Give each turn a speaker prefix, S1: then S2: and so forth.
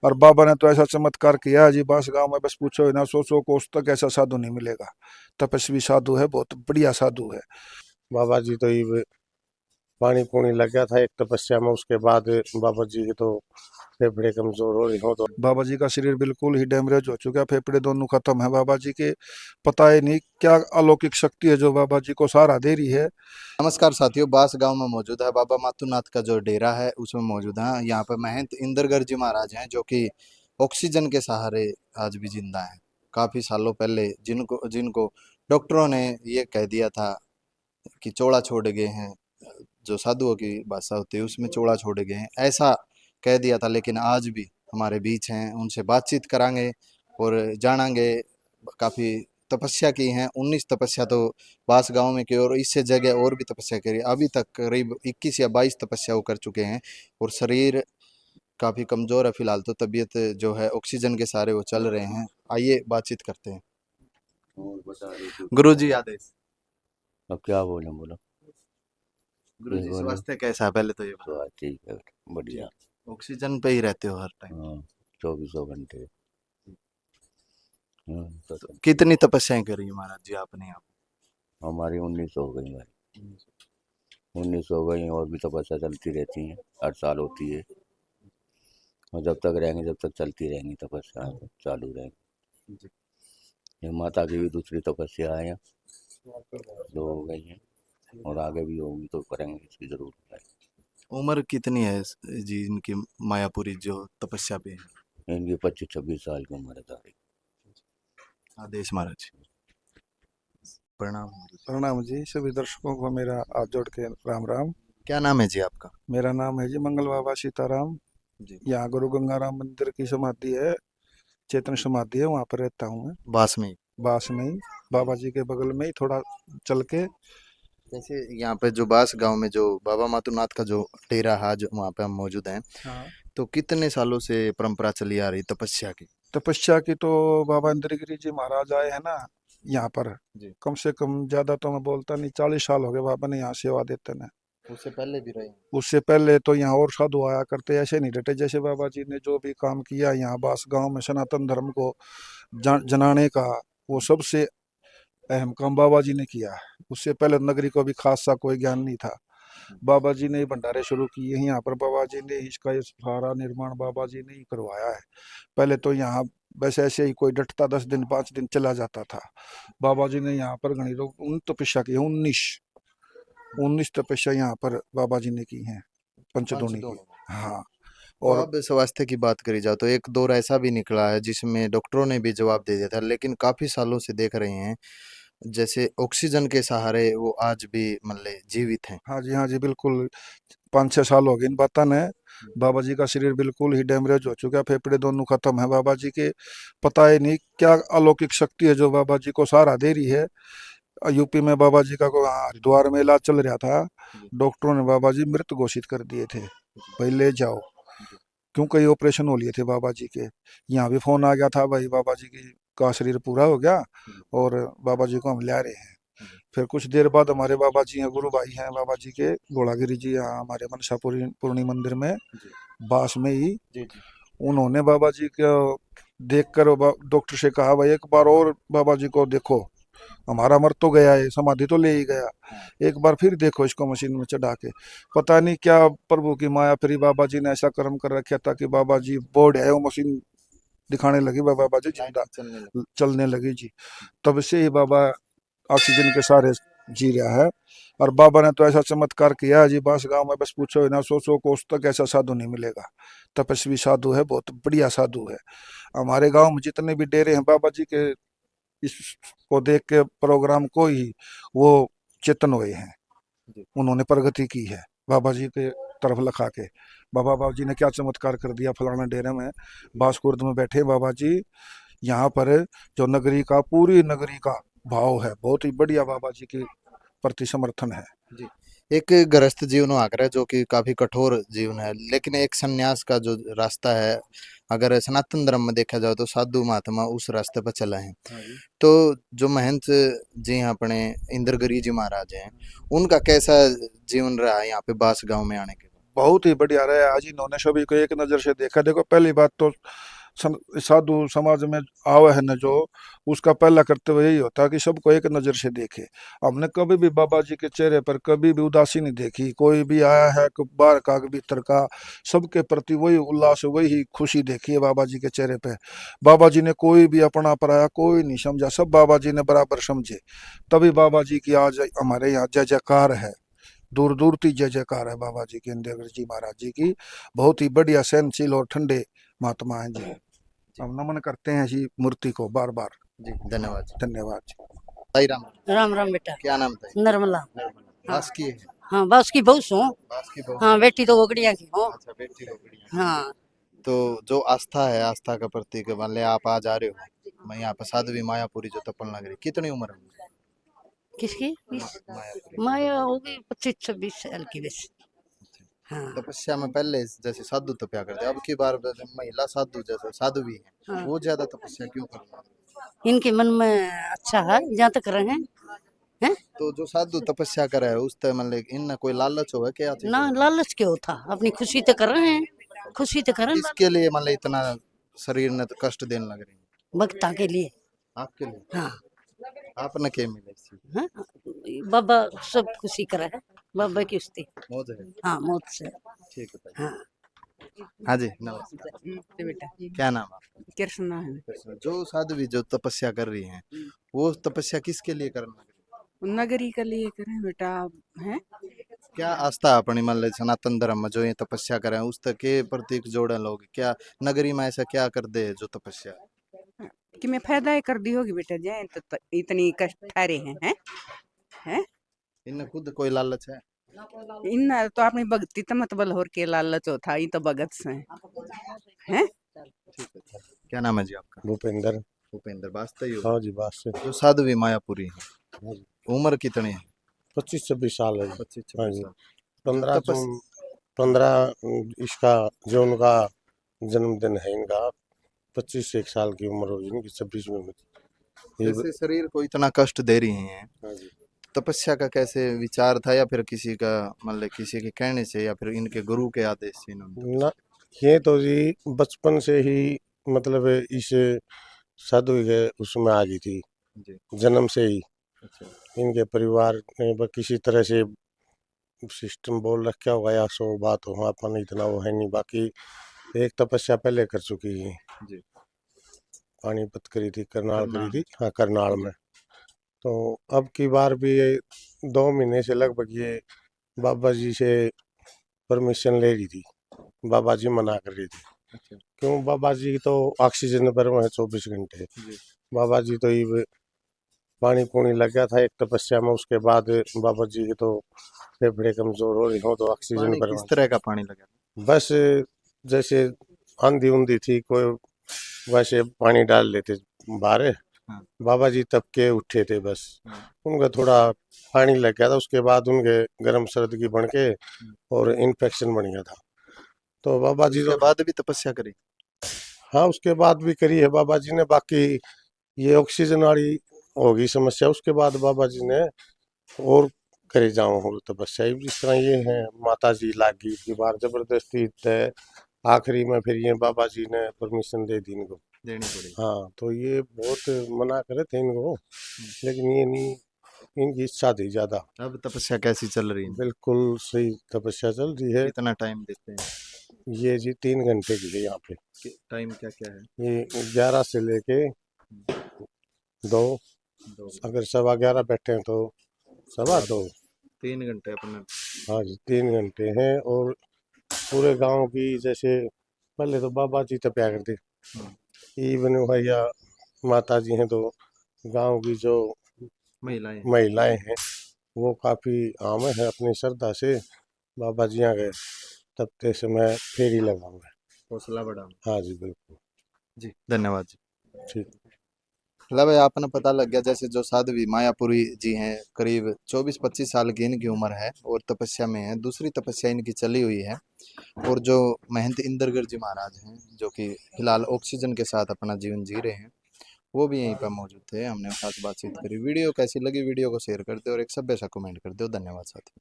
S1: और बाबा ने तो ऐसा चमत्कार किया है जी बास गांव में, बस पूछो ही ना, 100 कोस तक ऐसा साधु नहीं मिलेगा। तपस्वी साधु है, बहुत बढ़िया साधु है।
S2: बाबा जी तो ये पानी पूनी लग गया था एक तपस्या में, उसके बाद बाबा जी के तो फेफड़े कमजोर हो रही हो तो
S1: बाबा जी का शरीर बिल्कुल ही डैमेज हो चुका, फेफड़े दोनों खत्म है बाबा जी के। पता ही नहीं क्या अलौकिक शक्ति है जो बाबा जी को सहारा दे रही है।
S3: नमस्कार साथियों, बास गांव में मौजूद है बाबा मातुनाथ का जो डेरा है उसमें मौजूद है। यहाँ पर महंत इंद्रगर जी महाराज हैं जो कि ऑक्सीजन के सहारे आज भी जिंदा हैं। काफी सालों पहले जिनको जिनको डॉक्टरों ने ये कह दिया था कि चौड़ा छोड़ गए हैं, जो साधुओं की भाषा होती है उसमें चौड़ा छोड़ गए हैं, ऐसा कह दिया था, लेकिन आज भी हमारे बीच हैं। उनसे बातचीत करांगे और जानांगे। काफी तपस्या की हैं, 19 तपस्या तो बास गांव में की और इससे जगह और भी तपस्या करी। अभी तक करीब 21 या 22 तपस्या वो कर चुके हैं और शरीर काफी कमजोर है फिलहाल, तो तबीयत जो है ऑक्सीजन के सहारे वो चल रहे हैं। आइए बातचीत करते हैं। गुरु जी आदेश।
S4: अब क्या बोले, बोलो।
S3: गुरु जी
S4: बोलो।
S3: स्वास्थ्य कैसा है पहले तो ये बताओ।
S4: तो ठीक है, बढ़िया।
S3: ऑक्सीजन पे ही रहते हो हर टाइम?
S4: हाँ, 24 घंटे। तो
S3: तो कितनी तपस्याएं करी महाराज जी आपने यहाँ
S4: हमारी 19 हो गई भाई,
S3: पे?
S4: 19 हो गई, और भी तपस्या चलती रहती है, हर साल होती है। और जब तक रहेंगे, जब तक चलती रहेंगी तपस्या, चालू रहेंगी।
S3: जी।
S4: ये माता की भी दूसरी तपस्या है, जो हो गई है, और आगे भी होगी तो करेंगे, इसकी जरूरत है।
S3: उम्र कितनी है जी इनकी, मायापुरी जो तपस्या पे है?
S4: इनकी 25-26 साल की उम्र है सारी।
S3: आदेश महाराज। प्रणाम।
S1: प्रणाम जी, सभी दर्शकों को मेरा हाथ जोड़ के राम राम।
S3: क्या नाम है जी आपका?
S1: मेरा नाम है जी मंगल बाबा सीताराम।
S3: जी।
S1: यहाँ गुरु गंगाराम मंदिर की समाधि है, चेतन समाधि है, वहाँ पर रहता हूँ मैं।
S3: बास में?
S1: बास में ही, बाबा जी के बगल में ही थोड़ा चल के।
S3: जैसे यहाँ पे जो बास गांव में जो बाबा मातुनाथ का जो डेरा है, जो वहाँ पे हम मौजूद हैं,
S1: हाँ,
S3: तो कितने सालों से परंपरा चली आ रही तपस्या की?
S1: तपस्या की तो बाबा इंद्रगिरी जी महाराज आए हैं ना यहाँ पर,
S3: जी।
S1: कम से कम, ज्यादा तो मैं बोलता नहीं, 40 साल हो गए बाबा ने यहाँ सेवा देते ने।
S3: उससे पहले भी रहे?
S1: उससे पहले तो यहाँ और साधु आया करते, ऐसे नहीं डटे। जैसे बाबा जी ने जो भी काम किया यहाँ बास गांव में सनातन धर्म को जनाने का, वो सबसे अहम काम बाबा जी ने किया है। उससे पहले नगरी को भी खास सा कोई ज्ञान नहीं था। बाबा जी ने ही भंडारे शुरू किए हैं यहाँ पर, बाबा जी ने इसका ये सारा निर्माण बाबा जी ने ही करवाया है। पहले तो यहाँ बस ऐसे ही कोई डटता 10 दिन 5 दिन चला जाता था। बाबा जी ने यहाँ पर घनी लोग उन तपस्या की, 19 तपस्या यहाँ पर बाबा जी ने की हैं, पंचदोनी की।
S3: पंचदोनी।
S1: हाँ।
S3: तो
S1: और
S3: अब स्वास्थ्य की बात करी जाए तो एक दौर ऐसा भी निकला है जिसमें डॉक्टरों ने भी जवाब दे दिया था, लेकिन काफी सालों से देख रहे हैं जैसे ऑक्सीजन के सहारे वो आज भी मतलब जीवित हैं।
S1: हाँ जी, हाँ जी, बिल्कुल। 5-6 साल हो गए इन बातों ने। बाबा जी का शरीर बिल्कुल ही डैमेज हो चुका, फेफड़े दोनों खत्म है बाबा जी के। पता ही नहीं क्या अलौकिक शक्ति है जो बाबा जी को सहारा दे रही है। यूपी में बाबा जी का को हरिद्वार में इलाज चल रहा था,
S3: जी।
S1: डॉक्टरों ने बाबा जी मृत घोषित कर दिए थे, भाई ले जाओ।
S3: जी।
S1: क्यों, कई ऑपरेशन हो लिए थे बाबा जी के। यहाँ भी फोन आ गया था, भाई बाबा जी की का शरीर पूरा हो गया
S3: जी।
S1: और बाबा जी को हम ला रहे हैं।
S3: जी।
S1: फिर कुछ देर बाद हमारे बाबा जी हैं, गुरु भाई हैं बाबा जी के, गोलागिरी जी, यहाँ हमारे मनसापुरी पूर्णी मंदिर में,
S3: जी।
S1: बास में ही।
S3: जी। जी।
S1: उन्होंने बाबा जी को देख कर डॉक्टर से कहा, भाई एक बार और बाबा जी को देखो, हमारा मर तो गया है, समाधि तो ले ही गया,
S3: हाँ।
S1: एक बार फिर देखो इसको मशीन में चढ़ा के। पता नहीं क्या प्रभु की माया, फिर बाबा जी ने ऐसा कर्म कर रखा था कि बाबा जी बोर्ड है, वो मशीन दिखाने लगी, बाबा जी जिंदा
S3: लाइट चलने लगी।
S1: चलने लगी जी। तब से ही बाबा ऑक्सीजन के सहारे जी रहा है। और बाबा ने तो ऐसा चमत्कार किया है जी बास गांव में, बस पूछो ही ना, 100 कोस तक ऐसा साधु नहीं मिलेगा। तपस्वी साधु है, बहुत बढ़िया साधु है। हमारे गांव में जितने भी डेरे हैं बाबा जी के, इसको देख के, प्रोग्राम को ही वो चेतन हुए हैं,
S3: जी।
S1: उन्होंने प्रगति की है बाबा जी के तरफ लखा के। बाबा जी ने क्या चमत्कार कर दिया फलाना डेरे में, बासकुर्द में बैठे बाबा जी। यहाँ पर जो नगरी का, पूरी नगरी का भाव है, बहुत ही बढ़िया बाबा जी के प्रति समर्थन है।
S3: जी। एक गृहस्थ जीवन आग्रह जो कि काफी कठोर जीवन है, लेकिन एक सन्यास का जो रास्ता है, अगर सनातन धर्म में देखा जाए तो साधु महात्मा उस रास्ते पर चला है।
S1: हाँ जी।
S3: तो जो महंत जी हैं अपने इंद्रगिरी जी महाराज हैं, उनका कैसा जीवन रहा है यहाँ पे बास गांव में आने के बाद?
S1: बहुत ही बढ़िया रहा आज इन्होंने सभी को एक नज़र से देखा। देखो पहली बात तो साधु समाज में आवे है न जो, उसका पहला कर्तव्य यही होता है कि सबको एक नज़र से देखे। हमने कभी भी बाबा जी के चेहरे पर कभी भी उदासी नहीं देखी। कोई भी आया है बाहर का भीतर का, सबके प्रति वही उल्लास वही खुशी देखी है बाबा जी के चेहरे पे। बाबा जी ने कोई भी अपना पराया कोई नहीं समझा, सब बाबा जी ने बराबर समझे। तभी बाबा जी की आज हमारे यहाँ जय जयकार है, दूर दूर तक जय जयकार है बाबा जी की, इंदिरा जी महाराज जी की। बहुत ही बढ़िया सहनशील और ठंडे महात्मा हैं जी। हम नमन करते हैं जी मूर्ति को बार बार।
S3: जी धन्यवाद जी।
S1: धन्यवाद जी।
S3: साई राम।
S5: राम राम बेटा।
S3: क्या नाम था?
S5: नर्मला।
S3: बास की है।
S5: हाँ बस की बहू हूँ।
S3: बास की बहू।
S5: हाँ बेटी तो ओगड़िया की हूँ।
S3: अच्छा बेटी रोकड़ी।
S5: हाँ
S3: तो जो आस्था है, आस्था का प्रतीक मान ले आप आज आ रहे हो, मैं यहाँ पर साध्वी मायापुरी जो तपन लग रही, कितनी उम्र है
S5: किसकी?
S3: मायापुरी?
S5: माया होगी 25-26 साल की बस। हाँ
S3: तपस्या में पहले जैसे साधु तपस्या करते, अब की बार महिला साधु जैसे साधु भी है,
S5: हाँ।
S3: वो ज्यादा तपस्या क्यों कर रहे हैं?
S5: इनके मन में अच्छा है जहाँ तक रहे हैं।
S3: तो जो साधु तपस्या करे है उस तरह मतलब इन कोई लालच हो क्या चीज
S5: ना
S3: हो?
S5: लालच क्यों था, अपनी खुशी तो कर रहे हैं, खुशी तो करें।
S3: किसके लिए मतलब इतना शरीर ने तो कष्ट देने लग रही है?
S5: भक्ता के लिए।
S3: आपके लिए?
S5: हाँ
S3: आपने क्या मिले इस चीज?
S5: हाँ बाबा सब खुशी करे है, बाबा की उस्ती।
S3: मौज है।
S5: हाँ मौत से।
S3: ठीक है।
S5: हाँ
S3: हाँ जी नमस्कार।
S6: नमस्ते बेटा।
S3: क्या नाम है?
S6: कृष्णा है।
S3: जो साध्वी जो तपस्या कर रही हैं, वो तपस्या किसके लिए करने लग रही
S6: नगरी के लिए करें बेटा हैं।
S3: है? क्या आस्था अपनी मान लो सनातन धर्म में जो ये तपस्या करें उस तक के प्रतीक जोड़े लोग, क्या नगरी में ऐसा क्या कर दे जो तपस्या?
S6: कि मैं फायदा ही कर दी होगी बेटा, जय तो इतनी कष्ट ठहरे हैं।
S3: इनने खुद कोई लालच है?
S6: इन तो अपनी भक्ति तो मतबल हो के लालच होता, ये तो भगत से हैं।
S3: ठीक है। क्या नाम है जी आपका?
S2: भूपेंद्र।
S3: भूपेंद्र वास्तव हो?
S2: हाँ जी बास से।
S3: जो साध्वी मायापुरी है,
S2: हाँ जी।
S3: उम्र कितनी है?
S2: 25-26 साल है जी।
S3: 25-26
S2: हाँ जी।
S3: साल।
S2: 15
S3: तपस-
S2: जून 15 इसका जो उनका जन्मदिन है इनका, 25 एक साल की उम्र होगी इनकी, 26 में ये।
S3: जैसे शरीर को इतना कष्ट दे रही हैं,
S2: हाँ जी।
S3: तपस्या का कैसे विचार था, या फिर किसी का मतलब किसी के कहने से, या फिर इनके गुरु के आदेश से इन्होंने?
S2: ना ये तो जी बचपन से ही मतलब इस साधु के उसमें आ गई थी,
S3: जी।
S2: जन्म से ही।
S3: अच्छा।
S2: इनके परिवार ने बस किसी तरह से सिस्टम बोल रखा होगा या सो बात हो, अपन इतना वो है नहीं। बाकी एक तपस्या पहले कर चुकी है
S3: जी।
S2: पानीपत करी थी, करनाल करी
S3: करनाल।
S2: थी। हाँ करनाल में। तो अब की बार भी ये 2 महीने से लगभग ये बाबा जी से परमिशन ले रही थी, बाबा जी मना कर रही थी।
S3: अच्छा।
S2: क्यों? बाबा जी तो ऑक्सीजन पर में है 24 घंटे।
S3: जी।
S2: बाबा जी तो ये पानी पूनी लग गया था एक तपस्या में, उसके बाद बाबा जी के तो फेफड़े कमजोर हो रही हो तो ऑक्सीजन
S3: पानी
S2: पर
S3: किस तरह का पानी लगा?
S2: बस जैसे आंधी उंधी थी कोई वैसे पानी डाल लेते बाहर।
S3: हाँ।
S2: बाबा जी तब के उठे थे बस,
S3: हाँ।
S2: उनका थोड़ा पानी लग गया था, उसके बाद उनके गर्म सर्द की बन के और इन्फेक्शन बन गया था। तो बाबा जी
S3: उसके
S2: तो
S3: बाद भी तपस्या करी?
S2: हाँ उसके बाद भी करी है बाबा जी ने। बाकी ये ऑक्सीजन वाली होगी समस्या, उसके बाद बाबा जी ने और करे जाऊँ और तपस्या। जिस तरह ये है माता जी लागी की बार जबरदस्ती है, आखिरी में फिर ये बाबा जी ने परमिशन दे दी इनको।
S3: देनी पड़ी?
S2: हाँ तो ये बहुत मना करे थे इनको, लेकिन ये नहीं, इनकी इच्छा थी ज्यादा।
S3: अब तपस्या कैसी चल रही है?
S2: बिल्कुल सही तपस्या चल रही है।
S3: कितना टाइम देते हैं?
S2: ये जी 3 घंटे की है यहाँ पे।
S3: टाइम क्या क्या है?
S2: ये 11 से लेके 2, अगर 11:15 बैठे हैं तो 2:15।
S3: 3 घंटे अपने?
S2: हाँ जी 3 घंटे हैं। और पूरे गांव की जैसे पहले तो बाबा जी तपया करते, इवन भैया माता जी हैं तो गांव की जो महिलाएं हैं वो काफी आम है अपनी श्रद्धा से बाबा जी आ गए तपते समय फेरी लगाऊंगा।
S3: हौसला बढ़ा।
S2: हाँ जी बिल्कुल।
S3: जी धन्यवाद जी।
S2: ठीक।
S3: मतलब भाई आपने पता लग गया जैसे जो साध्वी मायापुरी जी हैं, करीब 24-25 साल की इनकी उम्र है और तपस्या में है, दूसरी तपस्या इनकी चली हुई है। और जो महंत इंदरगर जी महाराज हैं जो कि फिलहाल ऑक्सीजन के साथ अपना जीवन जी रहे हैं, वो भी यहीं पर मौजूद थे। हमने साथ बातचीत करी। वीडियो कैसी लगी वीडियो को शेयर कर दो और एक सभ्य सा कमेंट कर दो। धन्यवाद साथी।